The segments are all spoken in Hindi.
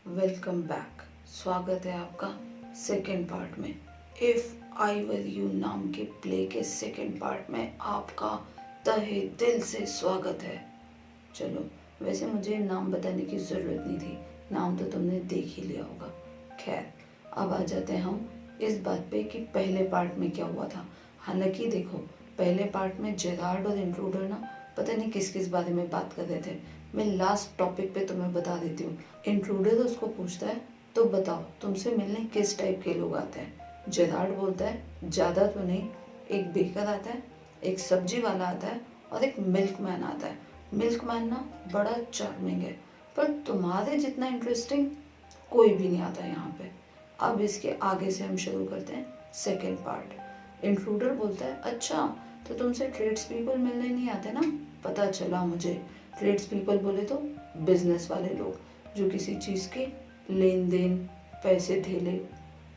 Welcome back. स्वागत है आपका सेकेंड पार्ट में। इफ़ आई वर यू नाम के प्ले के सेकेंड पार्ट में आपका तहे दिल से स्वागत है। चलो, वैसे मुझे नाम बताने की ज़रूरत नहीं थी, नाम तो तुमने देख ही लिया होगा। खैर, अब आ जाते हैं हम इस बात पे कि पहले पार्ट में क्या हुआ था। हालांकि देखो, पहले पार्ट में जेरार्ड और इंट्रूडर ना पता नहीं किस किस बारे में बात कर रहे थे। मैं लास्ट टॉपिक पे तुम्हें बता देती हूँ। इंट्रूडर उसको पूछता है, तो बताओ तुमसे मिलने किस टाइप के लोग आते हैं। जेरार्ड बोलता है, ज़्यादा तो नहीं, एक बेकर आता है, एक सब्जी वाला आता है और एक मिल्कमैन आता है। मिल्कमैन ना बड़ा चार्मिंग है, पर तुम्हारे जितना इंटरेस्टिंग कोई भी नहीं आता यहाँ पे। अब इसके आगे से हम शुरू करते हैं सेकेंड पार्ट। इंट्रूडर बोलता है, अच्छा तो तुमसे ट्रेड्स पीपल मिलने नहीं आते ना। पता चला मुझे। ट्रेड्स पीपल बोले तो बिजनेस वाले लोग जो किसी चीज़ के लेन देन, पैसे धेले,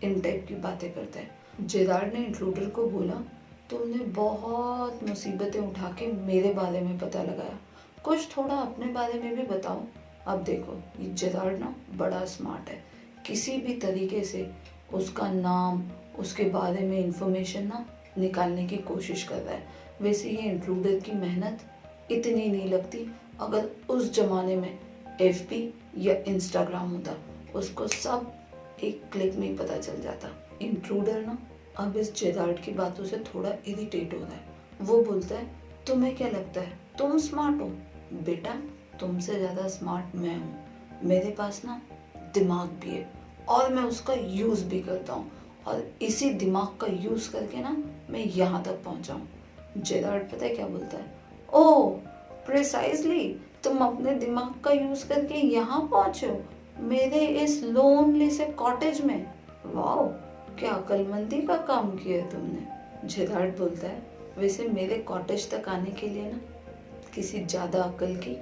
इन टाइप की बातें करते हैं। जेरार्ड ने इंट्रूडर को बोला, तुमने बहुत मुसीबतें उठा के मेरे बारे में पता लगाया, कुछ थोड़ा अपने बारे में भी बताओ। अब देखो, ये जेरार्ड ना बड़ा स्मार्ट है, किसी भी तरीके से उसका नाम, उसके बारे में इंफॉर्मेशन ना निकालने की कोशिश कर रहा है। वैसे ये इंट्रूडर की मेहनत इतनी नहीं लगती। अगर उस जमाने में FB या इंस्टाग्राम होता, उसको सब एक क्लिक में ही पता चल जाता। इंट्रूडर ना अब इस जेरार्ड की बातों से थोड़ा इरिटेट हो रहा है। वो बोलता है, तुम्हें क्या लगता है तुम स्मार्ट हो? बेटा, तुमसे ज़्यादा स्मार्ट मैं हूँ। मेरे पास ना दिमाग भी है और मैं उसका यूज़ भी करता हूँ, और इसी दिमाग का यूज़ करके ना मैं यहाँ तक पहुँचा हूँ। जेरार्ड पता है क्या बोलता है? ओह, प्रिसाइजली, तुम अपने दिमाग का यूज़ करके यहाँ पहुँचे हो, मेरे इस लोनली से कॉटेज में। वाओ, क्या अक्लमंदी का काम किया है तुमने। जेरार्ड बोलता है, वैसे मेरे कॉटेज तक आने के लिए ना किसी ज़्यादा अक्ल की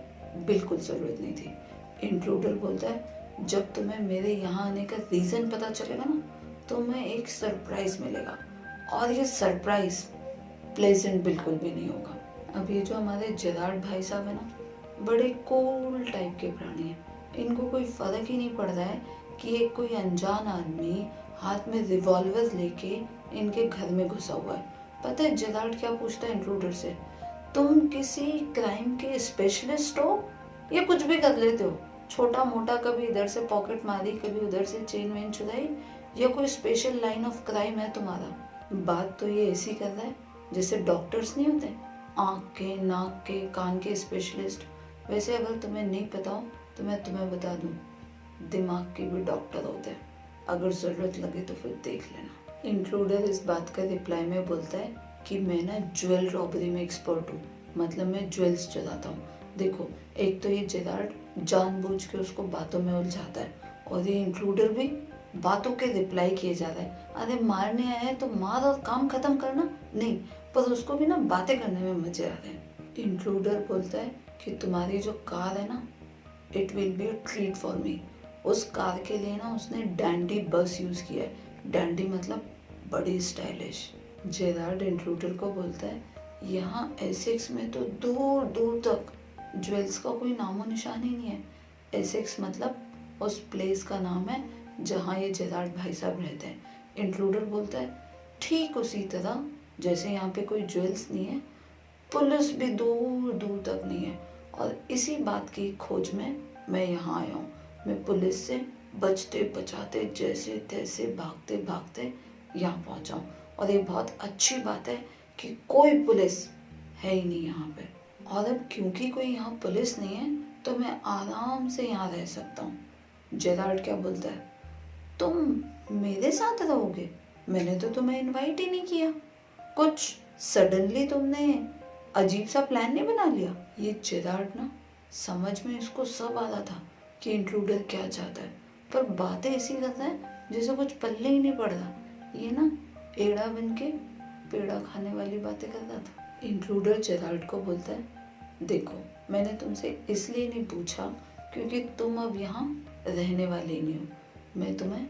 बिल्कुल ज़रूरत नहीं थी। इंट्रूडर बोलता है, जब तुम्हें मेरे यहाँ आने का रीज़न पता चलेगा ना, तुम्हें एक सरप्राइज़ मिलेगा, और ये सरप्राइज़ प्लेजेंट बिल्कुल भी नहीं होगा। अब ये जो हमारे जेरार्ड भाई साहब है ना, बड़े कूल टाइप के प्राणी हैं। इनको कोई फ़र्क ही नहीं पड़ रहा है कि एक कोई अनजान आदमी हाथ में रिवॉल्वर लेके इनके घर में घुसा हुआ है। पता है जेरार्ड क्या पूछता है इंट्रूडर से? तुम किसी क्राइम के स्पेशलिस्ट हो या कुछ भी कर लेते हो? छोटा मोटा, कभी इधर से पॉकेट मारी, कभी उधर से चेन वेन चुराई, या कोई स्पेशल लाइन ऑफ क्राइम है तुम्हारा? बात तो ये ऐसी कर रहा है जैसे डॉक्टर्स नहीं होते, आँख के, नाक के, कान के स्पेशलिस्ट। वैसे अगर तुम्हें नहीं पता हो तो मैं तुम्हें बता दूँ, दिमाग के भी डॉक्टर होते हैं, अगर ज़रूरत लगे तो फिर देख लेना। इंट्रूडर इस बात का रिप्लाई में बोलता है कि मैं ना ज्वेल रॉबरी में एक्सपर्ट हूँ, मतलब मैं ज्वेल्स चलाता हूँ। देखो, एक तो ये जेरार्ड जानबूझ के उसको बातों में उलझाता है, और ये इंट्रूडर भी बातों के रिप्लाई किए जा रहा है। अरे मारने आया है तो मार और काम खत्म करना, नहीं, पर उसको भी ना बातें करने में मजे आ रहे हैं। इंट्रूडर बोलता है कि तुम्हारी जो कार है ना, it will be a treat for me. उस कार के लिए ना उसने डैंडी बस यूज़ किया है। डैंडी मतलब बड़ी स्टाइलिश। जेरार्ड इंट्रूडर को बोलता है, यहाँ एसेक्स में तो दूर दूर तक ज्वेल्स का कोई नामो निशान ही नहीं है। एसेक्स मतलब उस प्लेस का नाम है जहाँ ये जेरार्ड भाई साहब रहते हैं। इंट्रूडर बोलता है, ठीक उसी तरह जैसे यहाँ पे कोई ज्वेल्स नहीं है, पुलिस भी दूर दूर तक नहीं है, और इसी बात की खोज में मैं यहाँ आया हूँ। मैं पुलिस से बचते बचाते, जैसे तैसे, भागते भागते यहाँ पहुँचा हूँ, और ये बहुत अच्छी बात है कि कोई पुलिस है ही नहीं यहाँ पे। और अब क्योंकि कोई यहाँ पुलिस नहीं है तो मैं आराम से यहाँ रह सकता हूँ। जेरार्ड क्या बोलता है, तुम मेरे साथ रहोगे? मैंने तो तुम्हें इनवाइट ही नहीं किया, कुछ सडनली तुमने अजीब सा प्लान नहीं बना लिया? ये जेरार्ड ना समझ में इसको सब आ रहा था कि इंट्रूडर क्या चाहता है, पर बातें ऐसी करता है जैसे कुछ पल्ले ही नहीं पड़ रहा। ये ना एड़ा बन के पेड़ा खाने वाली बातें कर रहा था। इंट्रूडर जेरार्ड को बोलता है, देखो, मैंने तुमसे इसलिए नहीं पूछा क्योंकि तुम अब यहाँ रहने वाले ही नहीं हो, मैं तुम्हें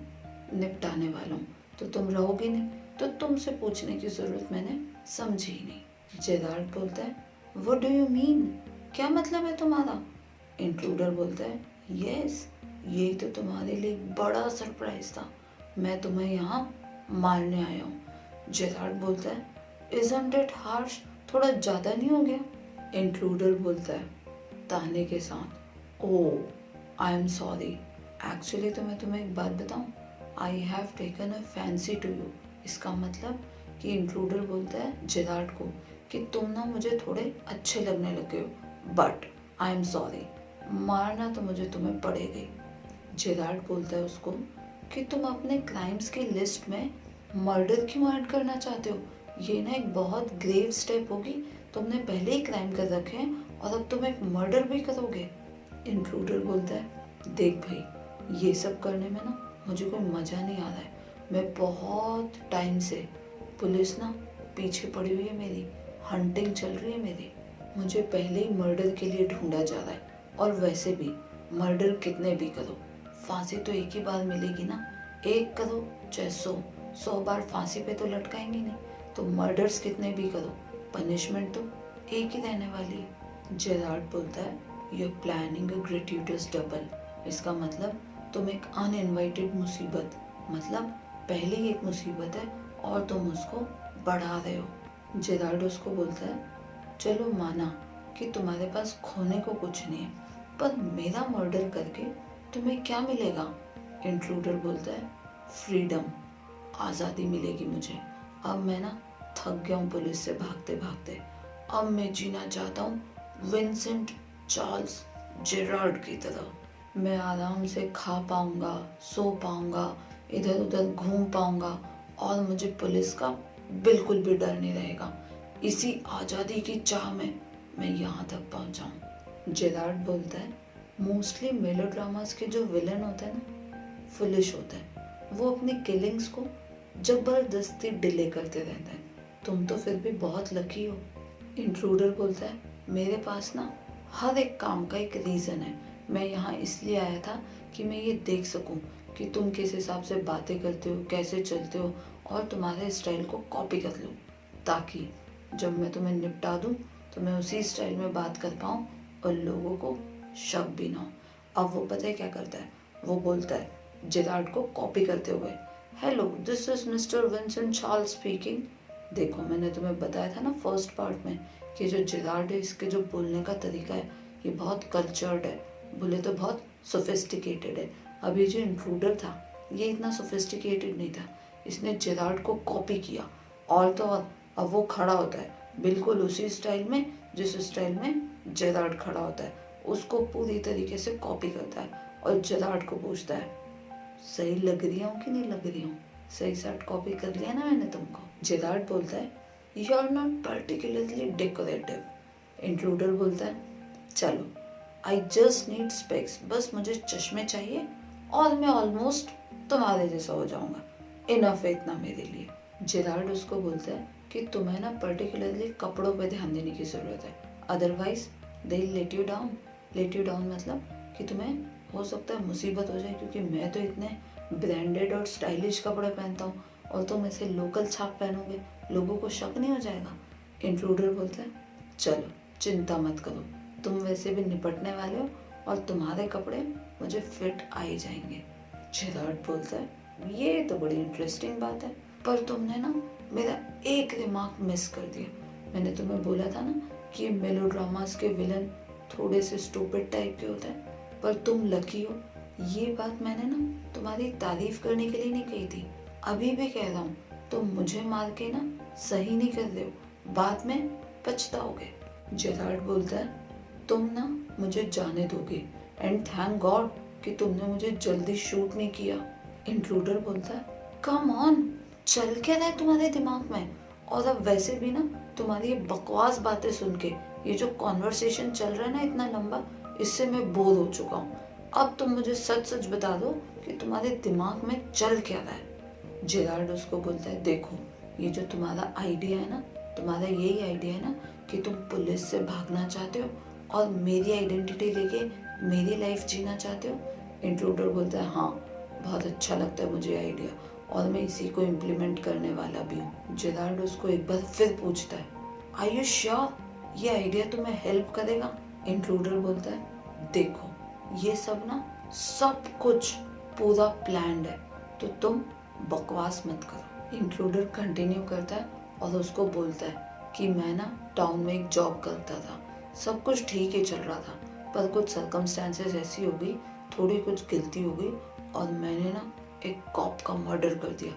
निपटाने वाला हूँ, तो तुम रहोगे नहीं, तो तुमसे पूछने की ज़रूरत मैंने समझी ही नहीं। जेरार्ड बोलता है, व्हाट डू यू मीन? क्या मतलब है तुम्हारा? इंट्रूडर बोलता है, यस, ये तो तुम्हारे लिए एक बड़ा सरप्राइज था। मैं तुम्हें यहाँ मारने आया हूँ। जेरार्ड बोलता है, Isn't it harsh? थोड़ा ज़्यादा नहीं हो गया? इंट्रूडर बोलता है ताने के साथ, oh I am sorry, actually तो मैं तुम्हें एक बात बताऊँ, I have taken a fancy to you. इसका मतलब कि इंट्रूडर बोलता है जेरार्ड को कि तुम ना मुझे थोड़े अच्छे लगने लगे हो, बट आई एम सॉरी, मारना तो मुझे तुम्हें पड़ेगा। जेरार्ड बोलता है उसको कि तुम अपने क्राइम्स की लिस्ट में मर्डर क्यों ऐड करना चाहते हो? ये ना एक बहुत ग्रेव स्टेप होगी। तुमने पहले ही क्राइम कर रखे हैं और अब तुम एक मर्डर भी करोगे। इंट्रूडर बोलता है, देख भाई, ये सब करने में ना मुझे कोई मज़ा नहीं आ रहा है। मैं बहुत टाइम से, पुलिस ना पीछे पड़ी हुई है मेरी, हंटिंग चल रही है मेरी। मुझे पहले ही मर्डर के लिए ढूंढा जा रहा है, और वैसे भी मर्डर कितने भी करो, फांसी तो एक ही बार मिलेगी ना। एक करो चाहे 100 बार फांसी पे तो लटकाएंगे नहीं, तो मर्डर्स कितने भी करो, पनिशमेंट तो एक ही रहने वाली है। जेरार्ड बोलता है, you are planning a gratuitous double. इसका मतलब तुम एक अनइनवाइटेड मुसीबत, मतलब पहले ही एक मुसीबत है और तुम उसको बढ़ा रहे हो। जेरार्ड उसको बोलता है, चलो माना कि तुम्हारे पास खोने को कुछ नहीं है, पर मेरा मर्डर करके तुम्हें क्या मिलेगा? इंट्रूडर बोलता है, फ्रीडम, आज़ादी मिलेगी मुझे। अब मैं ना थक गया हूँ पुलिस से भागते भागते। अब मैं जीना चाहता हूँ विंसेंट चार्ल्स जेरार्ड की तरह। मैं आराम से खा पाऊँगा, सो पाऊँगा, इधर उधर घूम पाऊँगा, और मुझे पुलिस का बिल्कुल भी डर नहीं रहेगा। इसी आज़ादी की चाह में मैं यहाँ तक पहुँचा हूँ। जेरार्ड बोलता है, मोस्टली मेलोड्रामास के जो विलन होते हैं ना, फुलिश होते हैं। वो अपनी किलिंग्स को जबरदस्ती डिले करते रहते हैं। तुम तो फिर भी बहुत लकी हो। इंट्रूडर बोलता है, मेरे पास ना हर एक काम का एक रीज़न है। मैं यहाँ इसलिए आया था कि मैं ये देख सकूँ कि तुम किस हिसाब से बातें करते हो, कैसे चलते हो, और तुम्हारे स्टाइल को कॉपी कर लूँ, ताकि जब मैं तुम्हें निपटा दूँ तो मैं उसी स्टाइल में बात कर पाऊँ और लोगों को शक भी ना हो। अब वो पता है क्या करता है? वो बोलता है जेरार्ड को कॉपी करते हुए, hello, this is mister Vincent Charles speaking. देखो, मैंने तुम्हें बताया था ना फर्स्ट पार्ट में कि जो जेरार्ड है, इसके जो बोलने का तरीका है, ये बहुत कल्चर्ड है, बोले तो बहुत सोफिस्टिकेटेड है। अब ये जो इंट्रूडर था, ये इतना सोफिस्टिकेटेड नहीं था। इसने जेरार्ड को कॉपी किया, और तो और अब वो खड़ा होता है बिल्कुल उसी स्टाइल में जिस स्टाइल में जेरार्ड खड़ा होता है, उसको पूरी तरीके से कॉपी करता है और जेरार्ड को पूछता है, सही लग रही हूँ कि नहीं लग रही हूँ? सही सेट कॉपी कर लिया ना मैंने तुमको? जेरार्ड बोलता है, you are not particularly decorative. Intruder बोलता है, चलो, आई जस्ट नीड स्पेक्स, बस मुझे चश्मे चाहिए और मैं ऑलमोस्ट तुम्हारे जैसा हो जाऊंगा। इनफ है इतना मेरे लिए। जेरार्ड उसको बोलता है कि तुम्हें ना पर्टिकुलरली कपड़ों पे ध्यान देने की ज़रूरत है, otherwise they let you down. Let you down मतलब कि तुम्हें हो सकता है मुसीबत हो जाए, क्योंकि मैं तो इतने ब्रांडेड और स्टाइलिश कपड़े पहनता हूँ और तुम ऐसे लोकल छाप पहनोगे, लोगों को शक नहीं हो जाएगा? इंट्रूडर बोलता है, चलो चिंता मत करो, तुम वैसे भी निपटने वाले हो और तुम्हारे कपड़े मुझे फिट आ ही जाएंगे। जेरार्ड बोलता है, ये तो बड़ी इंटरेस्टिंग बात है, पर तुमने ना मेरा एक रिमार्क मिस कर दिया। मैंने तुम्हें बोला था ना कि मेलोड्रामास के विलन थोड़े से स्टूपिड टाइप के होते हैं, पर तुम लकी हो। ये बात मैंने ना तुम्हारी तारीफ करने के लिए नहीं कही थी, अभी भी कह रहा हूँ, तुम मुझे मार के ना सही नहीं कर रहे हो, बाद में पछताओगे। जेरार्ड बोलता है, तुम ना मुझे जाने दोगे, एंड थैंक गॉड कि तुमने मुझे जल्दी शूट नहीं किया। इंट्रूडर बोलता है, कम ऑन, चल क्या रहा है तुम्हारे दिमाग में? और अब वैसे भी ना तुम्हारी ये बकवास बातें सुन के, ये जो कॉन्वर्सेशन चल रहा है ना इतना लंबा, इससे मैं बोर हो चुका हूँ। अब तुम मुझे सच सच बता दो कि तुम्हारे दिमाग में चल क्या रहा है। जेरार्ड उसको बोलता है, देखो, ये जो तुम्हारा आइडिया है ना, तुम्हारा यही आइडिया है ना कि तुम पुलिस से भागना चाहते हो और मेरी आइडेंटिटी लेके मेरी लाइफ जीना चाहते हो? इंट्रूडर बोलता है, हाँ, बहुत अच्छा लगता है मुझे आइडिया, और मैं इसी को इम्प्लीमेंट करने वाला भी हूँ। जेरार्ड उसको एक बार फिर पूछता है, आर यू श्योर ये आइडिया तुम्हें हेल्प करेगा? इंट्रूडर बोलता है, देखो, ये सब ना सब कुछ पूरा प्लान्ड है, तो तुम बकवास मत करो। इंट्रूडर कंटिन्यू करता है और उसको बोलता है कि मैं ना टाउन में एक जॉब करता था, सब कुछ ठीक ही चल रहा था, पर कुछ सर्कमस्टेंसेस ऐसी हो गई, थोड़ी कुछ गलती हो गई और मैंने ना एक कॉप का मर्डर कर दिया।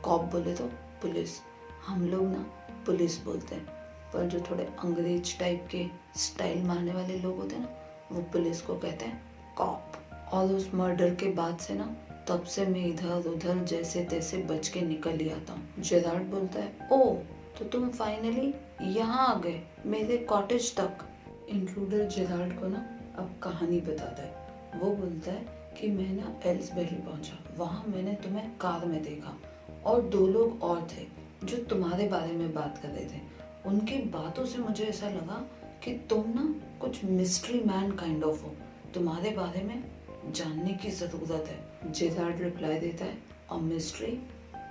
कॉप बोले तो पुलिस, हम लोग ना पुलिस बोलते हैं, पर जो थोड़े अंग्रेज टाइप के स्टाइल मारने वाले लोग होते हैं ना, वो पुलिस को कहते हैं कॉप। और उस मर्डर के बाद से ना, तब से मैं इधर उधर जैसे तैसे बच के निकल ही आता हूँ। जेरार्ड बोलता है, ओ तो तुम फाइनली यहाँ आ गए मेरे कॉटेज तक। इंट्रूडर जेरार्ड को ना अब कहानी बताता है। वो बोलता है कि मैं ना एल्सबेरी पहुंचा, वहाँ मैंने तुम्हें कार में देखा और 2 लोग और थे जो तुम्हारे बारे में बात कर रहे थे। उनकी बातों से मुझे ऐसा लगा कि तुम ना कुछ मिस्ट्री मैन काइंड ऑफ हो, तुम्हारे बारे में जानने की ज़रूरत है। जेरार्ड रिप्लाई देता है, a mystery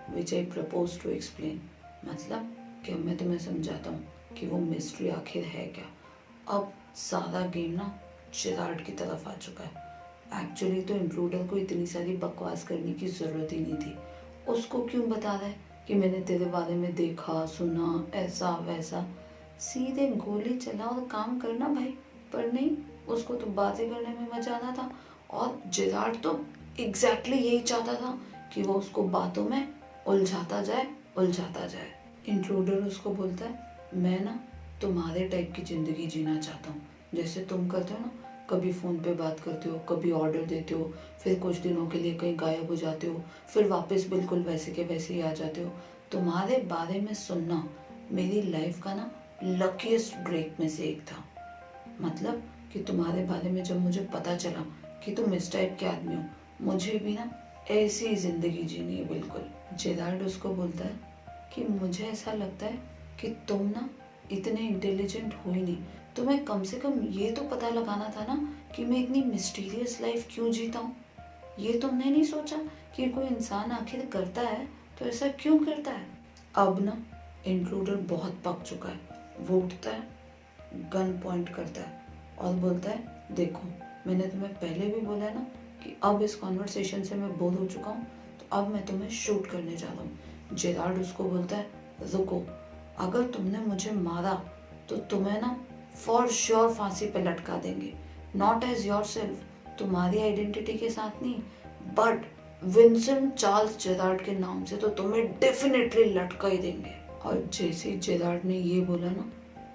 which I propose to explain, मतलब कि मैं तुम्हें समझाता हूँ कि वो मिस्ट्री आखिर है क्या। अब सारा गेम ना जेरार्ड की तरफ आ चुका है। एक्चुअली तो इंट्रूडर को इतनी सारी बकवास करने की ज़रूरत ही नहीं थी। उसको क्यों बता रहा है कि मैंने तेरे बारे में देखा सुना ऐसा वैसा, सीधे गोली चला और काम करना भाई। पर नहीं, उसको तो बातें करने में मजा आता था और जेरार्ड तो एग्जैक्टली यही चाहता था कि वो उसको बातों में उलझाता जाए। इंट्रूडर उसको बोलता है, मैं ना तुम्हारे टाइप की ज़िंदगी जीना चाहता हूँ, जैसे तुम करते हो ना, कभी फ़ोन पे बात करते हो, कभी ऑर्डर देते हो, फिर कुछ दिनों के लिए कहीं गायब हो जाते हो, फिर वापस बिल्कुल वैसे के वैसे ही आ जाते हो। तुम्हारे बारे में सुनना मेरी लाइफ का ना लकीस्ट ब्रेक में से एक था। मतलब कि तुम्हारे बारे में जब मुझे पता चला कि तुम इस टाइप के आदमी हो, मुझे भी ना ऐसी ही ज़िंदगी जीनी है बिल्कुल। जेरार्ड उसको बोलता है कि मुझे ऐसा लगता है कि तुम ना इतने इंटेलिजेंट हो ही नहीं, तुम्हें कम से कम ये तो पता लगाना था ना कि मैं इतनी मिस्टीरियस लाइफ क्यों जीता हूँ। ये तुमने नहीं सोचा कि कोई इंसान आखिर करता है तो ऐसा क्यों करता है। अब ना इंट्रूडर बहुत पक चुका है, वो उठता है, गन पॉइंट करता है और बोलता है, देखो मैंने तुम्हें पहले भी बोला ना कि अब इस कॉन्वर्सेशन से मैं बोर हो चुका हूँ, तो अब मैं तुम्हें शूट करने जा रहा हूँ। जेरार्ड उसको बोलता है, रुको, अगर तुमने मुझे मारा तो तुम्हें ना फॉर श्योर फांसी पे लटका देंगे, नॉट एज योर सेल्फ, तुम्हारी आइडेंटिटी के साथ नहीं, बट विंसेंट चार्ल्स जेरार्ड के नाम से तो तुम्हें डेफिनेटली लटका ही देंगे। और जैसे ही जेरार्ड ने ये बोला ना,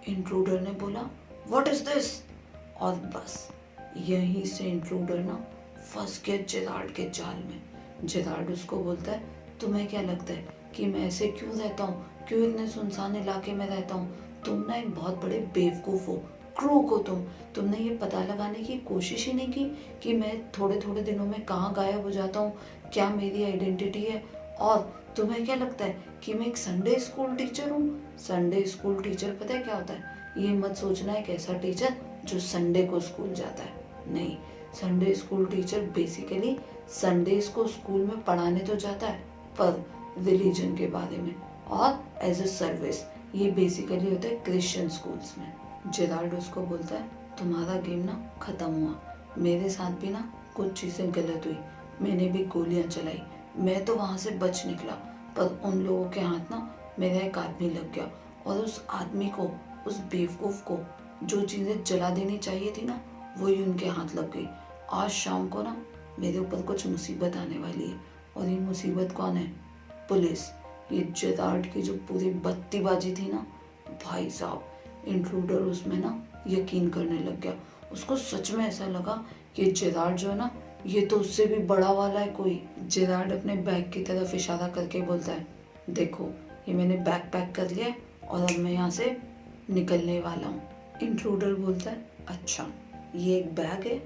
इंट्रूडर ने बोला, व्हाट इज दिस, और बस यहीं से इंट्रूडर ना फंस गया जेरार्ड के जाल में। जेरार्ड उसको बोलता है, तुम्हें क्या लगता है कि मैं ऐसे क्यों रहता हूँ, क्यों इतने सुनसान इलाके में रहता हूँ। तुम ना एक बहुत बड़े बेवकूफ़ हो, क्रूक हो तुमने ये पता लगाने की कोशिश ही नहीं की कि मैं थोड़े थोड़े दिनों में कहाँ गायब हो जाता हूँ, क्या मेरी आइडेंटिटी है। और तुम्हें क्या लगता है कि मैं एक संडे स्कूल टीचर हूँ। संडे स्कूल टीचर पता है क्या होता है, ये मत सोचना एक ऐसा टीचर जो संडे को स्कूल जाता है, नहीं। Sunday school teacher basically Sundays को स्कूल में पढ़ाने तो जाता है, पर रिलीजन के बारे में और एज ए सर्विस, ये बेसिकली होता है क्रिश्चियन स्कूल्स में। जेरार्ड उसको बोलता है, तुम्हारा गेम ना खत्म हुआ, मेरे साथ भी ना कुछ चीज़ें गलत हुई, मैंने भी गोलियां चलाई, मैं तो वहाँ से बच निकला, पर उन लोगों के हाथ ना मेरा एक आदमी लग गया, और उस आदमी को, उस बेवकूफ़ को जो चीज़ें जला देनी चाहिए थी ना, वही उनके हाथ लग गई। आज शाम को ना मेरे ऊपर कुछ मुसीबत आने वाली है, और ये मुसीबत कौन है, पुलिस। ये जेरार्ड की जो पूरी बत्तीबाजी थी ना, भाई साहब, इंट्रूडर उसमें ना यकीन करने लग गया। उसको सच में ऐसा लगा कि जेरार्ड जो है ना, ये तो उससे भी बड़ा वाला है कोई। जेरार्ड अपने बैग की तरफ इशारा करके बोलता है, देखो ये मैंने बैग पैक कर लिया है और अब मैं यहाँ से निकलने वाला हूँ। इंट्रूडर बोलता है, अच्छा ये एक बैग है,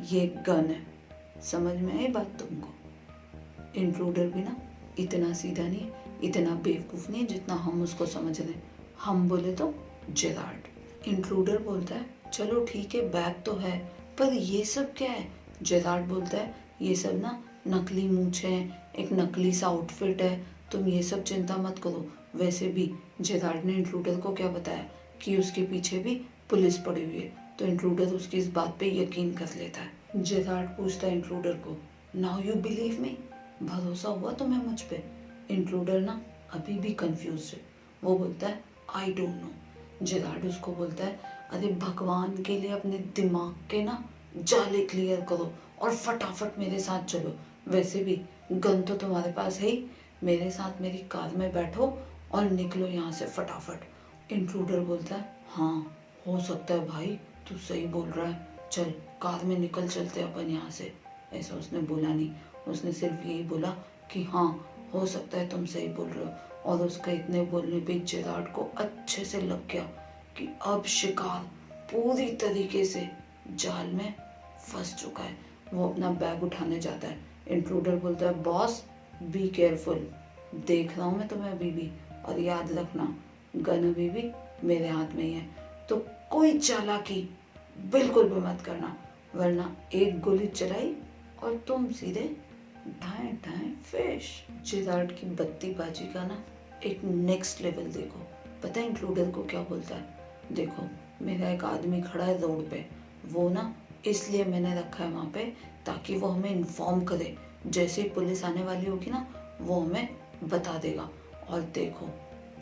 ये एक गन है, समझ में आई बात तुमको। इंट्रूडर भी ना इतना सीधा नहीं, इतना बेवकूफ़ नहीं जितना हम उसको समझ रहे हैं। हम बोले तो जेरार्ड। इंट्रूडर बोलता है, चलो ठीक है बैग तो है, पर ये सब क्या है। जेरार्ड बोलता है, ये सब ना नकली मूंछें हैं, एक नकली सा आउटफिट है, तुम ये सब चिंता मत करो। वैसे भी जेरार्ड ने इंट्रूडर को क्या बताया कि उसके पीछे भी पुलिस पड़ी हुई है, तो इंट्रूडर उसकी इस बात पे यकीन कर लेता है। जेरार्ड पूछता है इंट्रूडर को, नाउ यू बिलीव मी, भरोसा हुआ तुम्हें मुझ पे? इंट्रूडर ना अभी भी कंफ्यूज है। वो बोलता है आई डोंट नो। जेरार्ड उसको बोलता है, अरे भगवान के लिए अपने दिमाग के ना जाले क्लियर करो और फटाफट मेरे साथ चलो। वैसे भी गन तो तुम्हारे पास है ही, मेरे साथ मेरी कार में बैठो और निकलो यहाँ से फटाफट। इंट्रूडर बोलता है, हाँ हो सकता है भाई, तू सही बोल रहा है, चल कार में निकल चलते अपन यहाँ से। ऐसा उसने बोला नहीं, उसने सिर्फ यही बोला कि हाँ हो सकता है तुम सही बोल रहे हो। और उसका इतने बोलने पे जेरार्ड को अच्छे से लग गया कि अब शिकार पूरी तरीके से जाल में फंस चुका है। वो अपना बैग उठाने जाता है। इंट्रूडर बोलता है, बॉस बी केयरफुल, देख रहा हूँ मैं तुम्हें अभी भी, और याद रखना गन अभी भी मेरे हाथ में ही है, तो कोई चालाकी बिल्कुल भी मत करना, वरना एक गोली चलाई और तुम सीधे ढाए ढाए फिश। जेरार्ड की बत्तीबाजी का ना एक नेक्स्ट लेवल देखो। पता है इंट्रूडर को क्या बोलता है, देखो मेरा एक आदमी खड़ा है रोड पे, वो ना इसलिए मैंने रखा है वहाँ पे ताकि वो हमें इन्फॉर्म करे, जैसे ही पुलिस आने वाली होगी ना वो हमें बता देगा। और देखो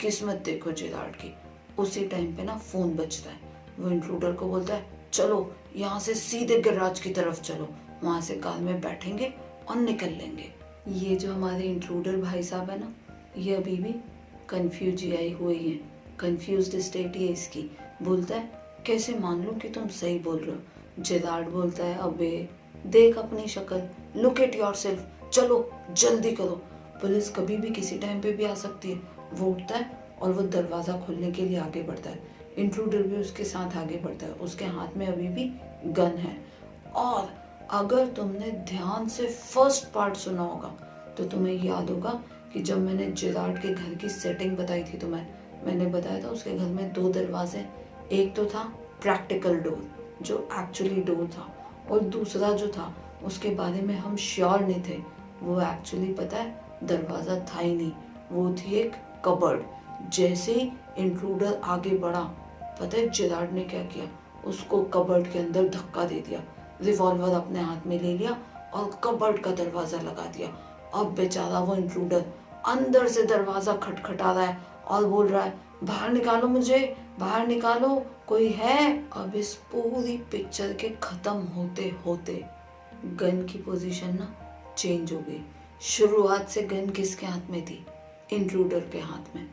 किस्मत देखो जेरार्ड की, उसी टाइम पे ना फोन बजता है। वो इंट्रूडर को बोलता है, चलो यहाँ से सीधे गैराज की तरफ चलो, वहाँ से कार में बैठेंगे और निकल लेंगे। ये जो हमारे इंट्रूडर भाई साहब है ना, ये अभी भी कंफ्यूज ही आई हुई है, कंफ्यूज्ड स्टेट ही है इसकी। बोलता है, कैसे मान लूं कि तुम सही बोल रहे हो? जेरार्ड बोलता है, अबे देख अपनी शक्ल, लुक एट योरसेल्फ, चलो जल्दी करो, पुलिस कभी भी किसी टाइम पे भी आ सकती है। वो उठता है और वो दरवाज़ा खोलने के लिए आगे बढ़ता है। इंट्रूडर भी उसके साथ आगे बढ़ता है, उसके हाथ में अभी भी गन है। और अगर तुमने ध्यान से फर्स्ट पार्ट सुना होगा तो तुम्हें याद होगा कि जब मैंने जेरार्ड के घर की सेटिंग बताई थी तुम्हें, मैंने बताया था उसके घर में 2 दरवाजे, एक तो था प्रैक्टिकल डोर जो एक्चुअली डोर था, और दूसरा जो था उसके बारे में हम श्योर नहीं थे, वो एक्चुअली पता है दरवाज़ा था ही नहीं, वो थी एक कबर्ड। जैसे ही इंट्रूडर आगे बढ़ा, पता है जेरार्ड ने क्या किया, उसको कबर्ड के अंदर धक्का दे दिया, रिवॉल्वर अपने हाथ में ले लिया और कबर्ड का दरवाज़ा लगा दिया। अब बेचारा वो इंट्रूडर अंदर से दरवाज़ा खटखटा रहा है और बोल रहा है, बाहर निकालो मुझे, बाहर निकालो, कोई है? अब इस पूरी पिक्चर के ख़त्म होते होते गन की पोजीशन ना चेंज हो गई। शुरुआत से गन किसके हाथ में थी? इंट्रूडर के हाथ में।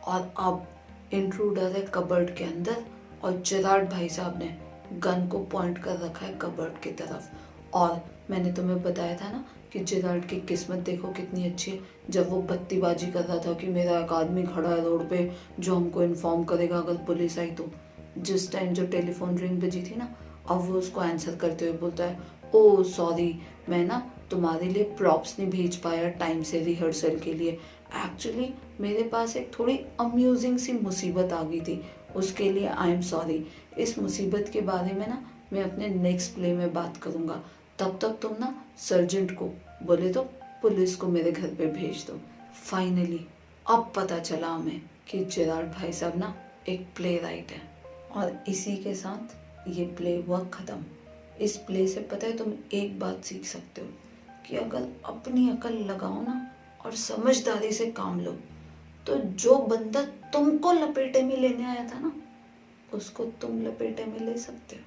और अब इंट्रूडर है कबर्ड के अंदर और जेरार्ड भाई साहब ने गन को पॉइंट कर रखा है कबर्ड की तरफ। और मैंने तुम्हें बताया था ना कि जेरार्ड की किस्मत देखो कितनी अच्छी है, जब वो बत्तीबाजी कर रहा था कि मेरा एक आदमी खड़ा है रोड पे जो हमको इन्फॉर्म करेगा अगर पुलिस आई तो। जिस टाइम जो टेलीफोन रिंग बजी थी ना, अब वो उसको आंसर करते हुए बोलता है, ओ सॉरी, मैं ना तुम्हारे लिए प्रॉप्स नहीं भेज पाया टाइम से रिहर्सल के लिए, एक्चुअली मेरे पास एक थोड़ी अम्यूजिंग सी मुसीबत आ गई थी, उसके लिए आई एम सॉरी। इस मुसीबत के बारे में ना मैं अपने नेक्स्ट प्ले में बात करूँगा, तब तक तुम ना सर्जेंट को बोले तो पुलिस को मेरे घर पे भेज दो। फाइनली अब पता चला हमें कि जेरार्ड भाई साहब ना एक प्ले राइट है। और इसी के साथ ये प्ले वर्क ख़त्म। इस प्ले से पता है तुम एक बात सीख सकते हो कि अगर अपनी अकल लगाओ ना और समझदारी से काम लो, तो जो बंदा तुमको लपेटे में लेने आया था ना, उसको तुम लपेटे में ले सकते हो।